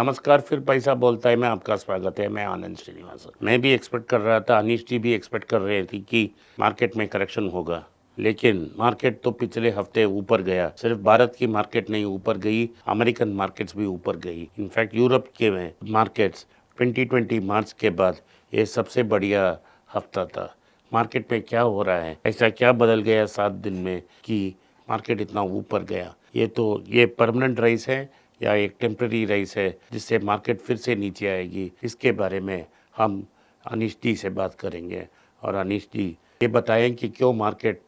नमस्कार, फिर पैसा बोलता है में आपका स्वागत है। मैं आनंद श्रीनिवासन। मैं भी एक्सपेक्ट कर रहा था, अनीश जी भी एक्सपेक्ट कर रहे थे कि मार्केट में करेक्शन होगा, लेकिन मार्केट तो पिछले हफ्ते ऊपर गया। सिर्फ भारत की मार्केट नहीं ऊपर गई, अमेरिकन मार्केट्स भी ऊपर गई। इनफैक्ट यूरोप के मार्केट्स 2020 मार्च के बाद ये सबसे बढ़िया हफ्ता था। मार्केट में क्या हो रहा है, ऐसा क्या बदल गया 7 दिन में कि मार्केट इतना ऊपर गया? ये परमानेंट राइज है या एक टेम्पररी राइज है जिससे मार्केट फिर से नीचे आएगी? इसके बारे में हम अनीश जी से बात करेंगे। और अनीश जी ये बताएं कि क्यों मार्केट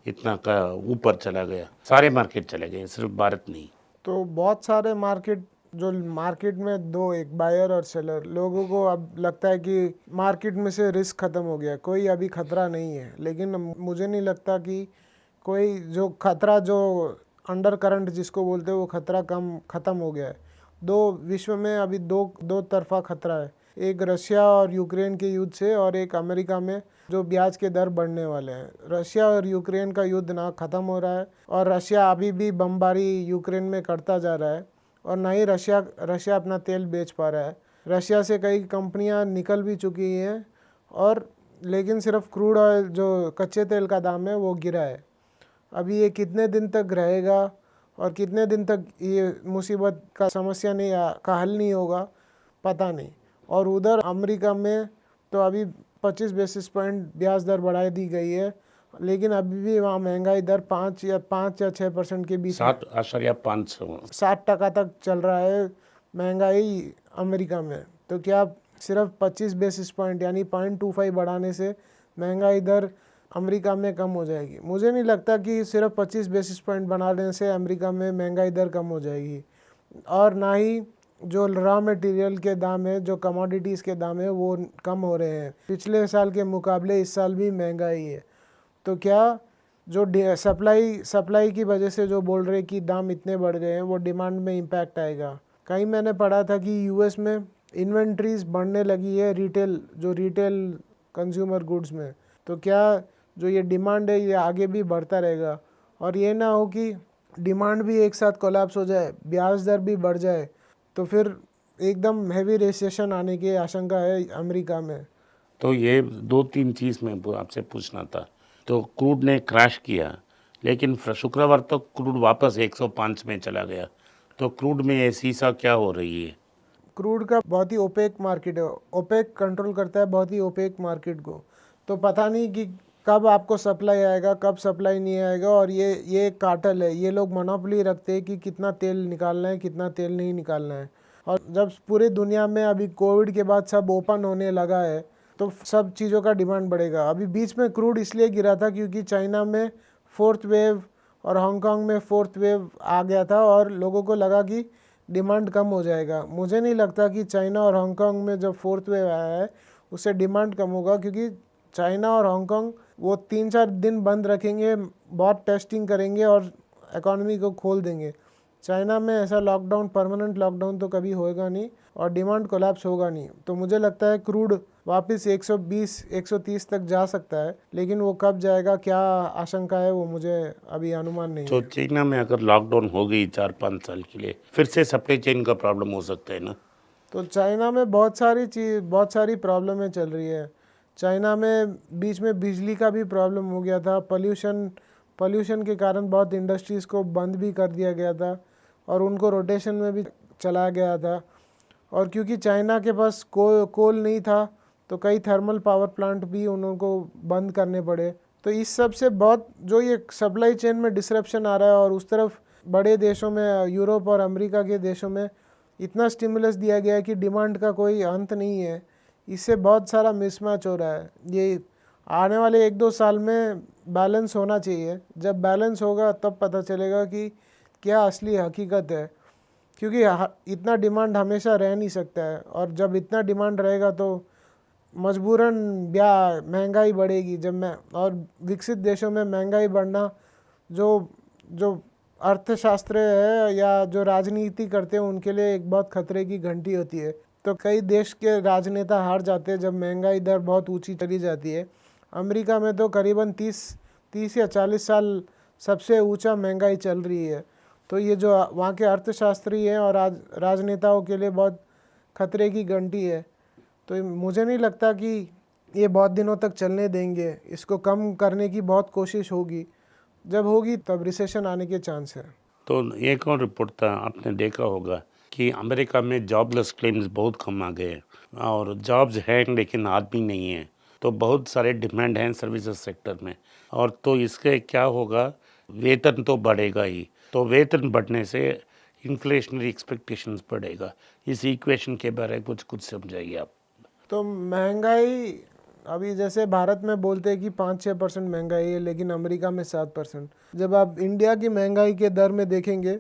इतना का ऊपर चला गया? सारे मार्केट चले गए, सिर्फ भारत नहीं। तो बहुत सारे मार्केट में दो, एक बायर और सेलर, लोगों को अब लगता है कि मार्केट में से रिस्क ख़त्म हो गया, कोई अभी खतरा नहीं है। लेकिन मुझे नहीं लगता कि कोई जो खतरा, जो अंडर करंट जिसको बोलते हैं, वो खतरा ख़त्म हो गया है। विश्व में अभी दो तरफा खतरा है, एक रशिया और यूक्रेन के युद्ध से और एक अमेरिका में जो ब्याज के दर बढ़ने वाले हैं। रशिया और यूक्रेन का युद्ध ना ख़त्म हो रहा है और रशिया अभी भी बमबारी यूक्रेन में करता जा रहा है और ना ही रशिया अपना तेल बेच पा रहा है। रशिया से कई कंपनियां निकल भी चुकी हैं और लेकिन सिर्फ क्रूड ऑयल, जो कच्चे तेल का दाम है, वो गिरा है। अभी ये कितने दिन तक रहेगा और कितने दिन तक ये मुसीबत का समस्या का हल नहीं होगा, पता नहीं। और उधर अमेरिका में तो अभी 25 बेसिस पॉइंट ब्याज दर बढ़ा दी गई है, लेकिन अभी भी वहाँ महंगाई दर 5 या 6% के बीच, 7.5 60% तक चल रहा है महंगाई अमेरिका में। तो क्या सिर्फ 25 बेसिस पॉइंट यानी 0.25 बढ़ाने से महंगाई दर अमेरिका में कम हो जाएगी? मुझे नहीं लगता कि सिर्फ 25 बेसिस पॉइंट बढ़ाने से अमेरिका में महंगाई दर कम हो जाएगी। और ना ही जो रॉ मटेरियल के दाम है, जो कमोडिटीज़ के दाम है, वो कम हो रहे हैं। पिछले साल के मुकाबले इस साल भी महंगाई है। तो क्या जो सप्लाई की वजह से जो बोल रहे कि दाम इतने बढ़ गए हैं, वो डिमांड में इम्पैक्ट आएगा? कहीं मैंने पढ़ा था कि यूएस में इन्वेंट्रीज बढ़ने लगी है रिटेल कंज्यूमर गुड्स में। तो क्या जो ये डिमांड है ये आगे भी बढ़ता रहेगा? और ये ना हो कि डिमांड भी एक साथ कोलैप्स हो जाए, ब्याज दर भी बढ़ जाए, तो फिर एकदम हैवी रिसेशन आने की आशंका है अमेरिका में। तो ये 2-3 चीज़ मैं आपसे पूछना था। तो क्रूड ने क्रैश किया, लेकिन शुक्रवार तक क्रूड वापस 105 में चला गया। तो क्रूड में ये सीसा क्या हो रही है? क्रूड का बहुत ही ओपेक मार्केट है, ओपेक कंट्रोल करता है बहुत ही ओपेक मार्केट को। तो पता नहीं कि कब आपको सप्लाई आएगा, कब सप्लाई नहीं आएगा। और ये एक कार्टेल है, ये लोग मोनोपोली रखते हैं कि कितना तेल निकालना है, कितना तेल नहीं निकालना है। और जब पूरी दुनिया में अभी कोविड के बाद सब ओपन होने लगा है, तो सब चीज़ों का डिमांड बढ़ेगा। अभी बीच में क्रूड इसलिए गिरा था क्योंकि चाइना में 4th वेव और हांगकांग में 4th वेव आ गया था और लोगों को लगा कि डिमांड कम हो जाएगा। मुझे नहीं लगता कि चाइना और हांगकांग में जब 4th वेव आया है उससे डिमांड कम होगा, क्योंकि चाइना और हांगकांग वो 3-4 दिन बंद रखेंगे, बहुत टेस्टिंग करेंगे और इकोनॉमी को खोल देंगे। चाइना में ऐसा लॉकडाउन, परमानेंट लॉकडाउन तो कभी होएगा नहीं और डिमांड कोलैप्स होगा नहीं। तो मुझे लगता है क्रूड वापस 120-130 तक जा सकता है, लेकिन वो कब जाएगा, क्या आशंका है, वो मुझे अभी अनुमान नहीं तो है। चाइना में अगर लॉकडाउन हो गई 4-5 साल के लिए, फिर से सप्लाई चेन का प्रॉब्लम हो सकता है ना? तो चाइना में बहुत सारी प्रॉब्लमें चल रही है। चाइना में बीच में बिजली का भी प्रॉब्लम हो गया था, पोल्यूशन के कारण बहुत इंडस्ट्रीज़ को बंद भी कर दिया गया था और उनको रोटेशन में भी चलाया गया था। और क्योंकि चाइना के पास कोल नहीं था, तो कई थर्मल पावर प्लांट भी उनको बंद करने पड़े। तो इस सब से बहुत जो ये सप्लाई चेन में डिसरप्शन आ रहा है, और उस तरफ बड़े देशों में, यूरोप और अमेरिका के देशों में इतना स्टिमुलस दिया गया है कि डिमांड का कोई अंत नहीं है। इससे बहुत सारा मिसमैच हो रहा है। ये आने वाले 1-2 साल में बैलेंस होना चाहिए। जब बैलेंस होगा तब पता चलेगा कि क्या असली हकीकत है, क्योंकि इतना डिमांड हमेशा रह नहीं सकता है। और जब इतना डिमांड रहेगा तो मजबूरन महंगाई बढ़ेगी। और विकसित देशों में महंगाई बढ़ना, जो अर्थशास्त्र है या जो राजनीति करते हैं उनके लिए एक बहुत खतरे की घंटी होती है। तो कई देश के राजनेता हार जाते हैं जब महंगाई दर बहुत ऊंची चली जाती है। अमेरिका में तो करीबन 30 या 40 साल सबसे ऊंचा महंगाई चल रही है। तो ये जो वहाँ के अर्थशास्त्री हैं और राजनेताओं के लिए बहुत खतरे की घंटी है। तो मुझे नहीं लगता कि ये बहुत दिनों तक चलने देंगे, इसको कम करने की बहुत कोशिश होगी, जब होगी तब रिसेशन आने के चांस है। तो एक और रिपोर्ट था, आपने देखा होगा कि अमेरिका में जॉबलेस क्लेम्स बहुत कम आ गए और जॉब्स हैं लेकिन आदमी नहीं है, तो बहुत सारे डिमांड हैं सर्विसेज सेक्टर में, और तो इसके क्या होगा, वेतन तो बढ़ेगा ही, तो वेतन बढ़ने से इन्फ्लेशनरी एक्सपेक्टेशंस बढ़ेगा। इस इक्वेशन के बारे में कुछ समझाइए आप। तो महंगाई अभी जैसे भारत में बोलते हैं कि 5-6% महंगाई है, लेकिन अमेरिका में 7%। जब आप इंडिया की महंगाई के दर में देखेंगे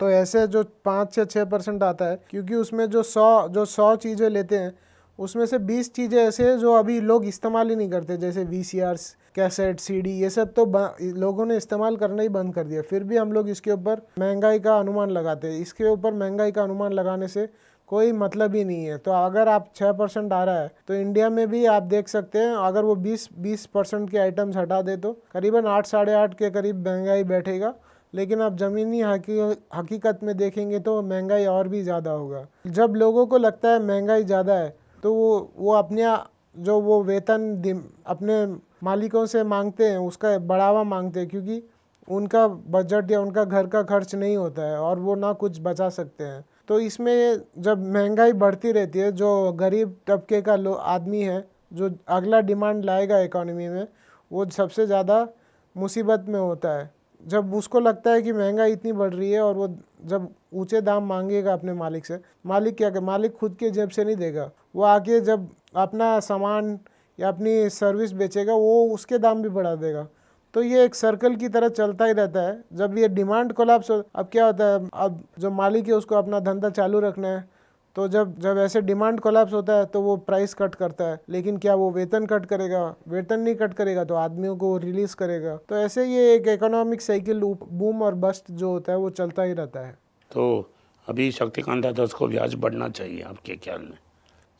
तो ऐसे जो 5 से 6% आता है, क्योंकि उसमें जो 100 चीज़ें लेते हैं उसमें से 20 चीज़ें ऐसे हैं जो अभी लोग इस्तेमाल ही नहीं करते, जैसे VCR, कैसेट, CD, ये सब तो लोगों ने इस्तेमाल करना ही बंद कर दिया। फिर भी हम लोग इसके ऊपर महंगाई का अनुमान लगाते हैं। इसके ऊपर महंगाई का अनुमान लगाने से कोई मतलब ही नहीं है। तो अगर आप 6% आ रहा है तो इंडिया में भी आप देख सकते हैं, अगर वो 20% के आइटम्स हटा दे तो करीबन 8 साढ़े 8 के करीब महंगाई बैठेगा। लेकिन आप ज़मीनी हकीकत में देखेंगे तो महंगाई और भी ज़्यादा होगा। जब लोगों को लगता है महंगाई ज़्यादा है तो वो अपने जो वो वेतन अपने मालिकों से मांगते हैं उसका बढ़ावा मांगते हैं, क्योंकि उनका बजट या उनका घर का खर्च नहीं होता है और वो ना कुछ बचा सकते हैं। तो इसमें जब महंगाई बढ़ती रहती है, जो गरीब तबके का आदमी है जो अगला डिमांड लाएगा इकोनॉमी में, वो सबसे ज़्यादा मुसीबत में होता है। जब उसको लगता है कि महंगाई इतनी बढ़ रही है और वो जब ऊंचे दाम मांगेगा अपने मालिक से, मालिक क्या करे, मालिक खुद के जेब से नहीं देगा, वो आके जब अपना सामान या अपनी सर्विस बेचेगा वो उसके दाम भी बढ़ा देगा। तो ये एक सर्कल की तरह चलता ही रहता है। जब ये डिमांड कोलैप्स हो, अब क्या होता है, अब जो मालिक है उसको अपना धंधा चालू रखना है, तो जब ऐसे डिमांड कोलैप्स होता है तो वो प्राइस कट करता है। लेकिन क्या वो वेतन कट करेगा? वेतन नहीं कट करेगा तो आदमियों को रिलीज़ करेगा। तो ऐसे ये एक इकोनॉमिक साइकिल बूम और बस्ट जो होता है वो चलता ही रहता है। तो अभी शक्तिकांता दास को ब्याज बढ़ना चाहिए आपके ख्याल में?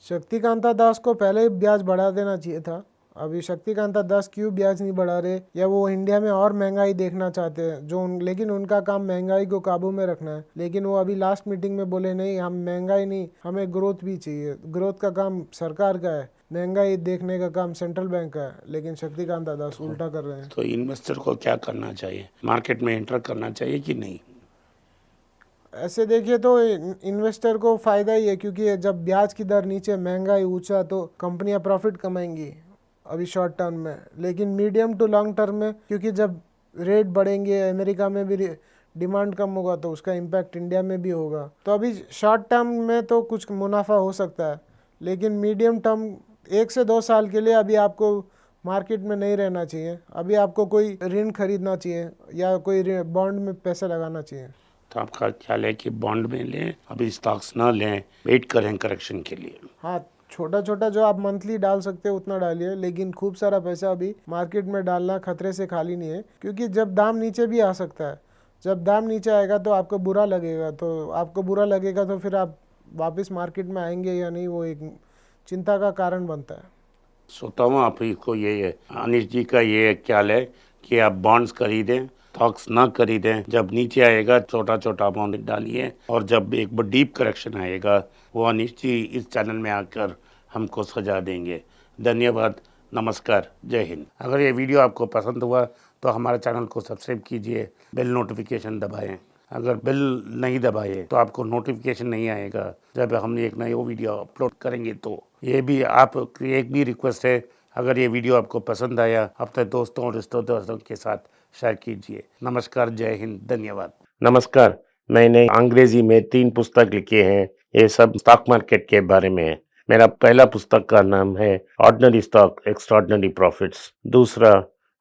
शक्तिकांता दास को पहले ही ब्याज बढ़ा देना चाहिए था। अभी शक्तिकांता दास क्यों ब्याज नहीं बढ़ा रहे, या वो इंडिया में और महंगाई देखना चाहते हैं लेकिन उनका काम महंगाई को काबू में रखना है। लेकिन वो अभी लास्ट मीटिंग में बोले नहीं, हम महंगाई नहीं, हमें ग्रोथ भी चाहिए। ग्रोथ का काम सरकार का है, महंगाई देखने का काम सेंट्रल बैंक का है। लेकिन शक्तिकांता दास उल्टा कर रहे हैं। तो इन्वेस्टर को क्या करना चाहिए, मार्केट में एंटर करना चाहिए कि नहीं? ऐसे देखिए तो इन्वेस्टर को फ़ायदा ही है, क्योंकि जब ब्याज की दर नीचे महंगाई ऊंचा तो कंपनियां प्रॉफिट कमाएंगी अभी शॉर्ट टर्म में। लेकिन मीडियम टू लॉन्ग टर्म में, क्योंकि जब रेट बढ़ेंगे, अमेरिका में भी डिमांड कम होगा तो उसका इम्पैक्ट इंडिया में भी होगा। तो अभी शॉर्ट टर्म में तो कुछ मुनाफा हो सकता है, लेकिन मीडियम टर्म 1 से 2 साल के लिए अभी आपको मार्केट में नहीं रहना चाहिए। अभी आपको कोई ऋण खरीदना चाहिए या कोई बॉन्ड में पैसा लगाना चाहिए। तो आपका ख्याल है कि बॉन्ड में लें, अभी स्टॉक्स ना लें, वेट करें करेक्शन के लिए? हाँ, छोटा छोटा जो आप मंथली डाल सकते हो उतना डालिए, लेकिन खूब सारा पैसा अभी मार्केट में डालना खतरे से खाली नहीं है, क्योंकि जब दाम नीचे भी आ सकता है। जब दाम नीचे आएगा तो आपको बुरा लगेगा, तो फिर आप वापस मार्केट में आएंगे या नहीं, वो एक चिंता का कारण बनता है। सोता हूँ आप ही को ये अनिश जी का ये ख्याल है कि आप बॉन्ड्स खरीदें, स्टॉक्स ना खरीदें। जब नीचे आएगा छोटा छोटा अमाउंट डालिए, और जब एक डीप करेक्शन आएगा वो अनिश जी इस चैनल में आकर हमको सजा देंगे। धन्यवाद, नमस्कार, जय हिंद। अगर ये वीडियो आपको पसंद हुआ तो हमारे चैनल को सब्सक्राइब कीजिए, बेल नोटिफिकेशन दबाएं। अगर बेल नहीं दबाए तो आपको नोटिफिकेशन नहीं आएगा जब हम एक नई वीडियो अपलोड करेंगे। तो ये भी आप एक भी रिक्वेस्ट है, अगर ये वीडियो आपको पसंद आया अपने दोस्तों और रिश्तेदारों के साथ शेयर कीजिए। नमस्कार, जय हिंद, धन्यवाद। नमस्कार, मैंने अंग्रेजी में 3 पुस्तक लिखे हैं, ये सब स्टॉक मार्केट के बारे में है। मेरा पहला पुस्तक का नाम है ऑर्डिनरी स्टॉक एक्स्ट्राऑर्डिनरी प्रॉफिट्स। दूसरा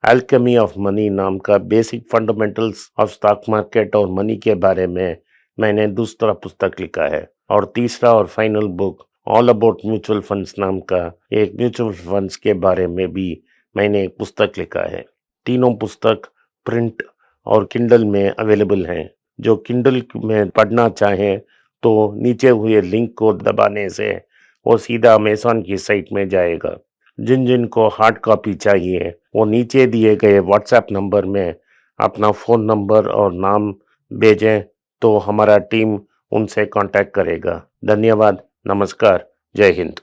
अल्केमी ऑफ मनी नाम का basic fundamentals of stock market और मनी के बारे में मैंने दूसरा पुस्तक लिखा है। और तीसरा और final book all about mutual funds नाम का एक म्यूचुअल फंड्स के बारे में भी मैंने एक पुस्तक लिखा है। तीनों पुस्तक प्रिंट और किंडल में अवेलेबल हैं। जो किंडल में पढ़ना चाहें तो नीचे हुए लिंक को दबाने से वो सीधा अमेज़न की साइट में जाएगा। जिन को हार्ड कॉपी चाहिए वो नीचे दिए गए व्हाट्सएप नंबर में अपना फ़ोन नंबर और नाम भेजें तो हमारा टीम उनसे कांटेक्ट करेगा। धन्यवाद, नमस्कार, जय हिंद।